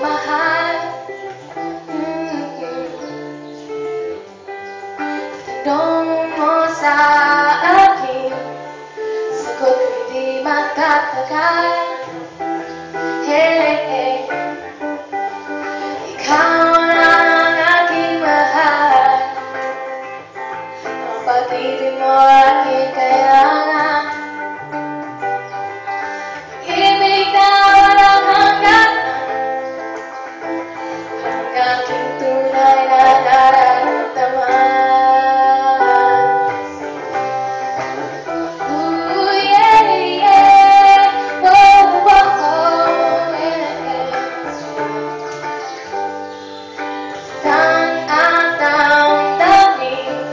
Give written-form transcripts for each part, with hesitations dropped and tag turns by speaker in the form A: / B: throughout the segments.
A: mahal. Tanong mo sa akin, sagot ko'y di magtatagal. Hey, ikaw lang aking mahal. Ang pag-ibig mo aking kailangan. Ibig na walang hangganan, ang aking tunay na nararamdaman. Ooh, yeah, yeah. Oh, oh, oh, yeah. Ang damdamin,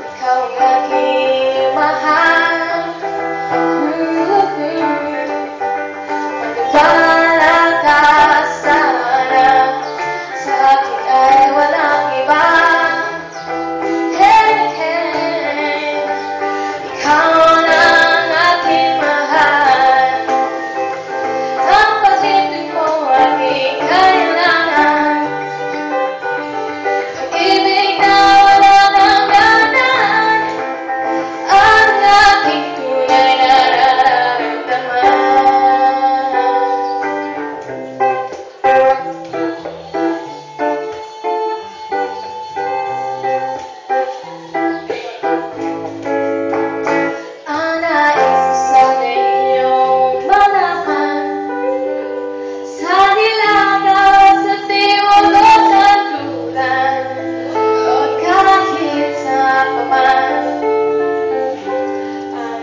A: ikaw ang aking mahal. Maniwala ka sana, sa akin ay walang iba. Hey, hey, ikaw lang aking mahal. Ang pag-ibig mo aking kailangan. Pag-ibig na walang hangganan, ang aking tunay na nararamdaman. Ang nais sana inyong malaman, sa nilaga, sa timog o kanluran, o kahit sa paman, ang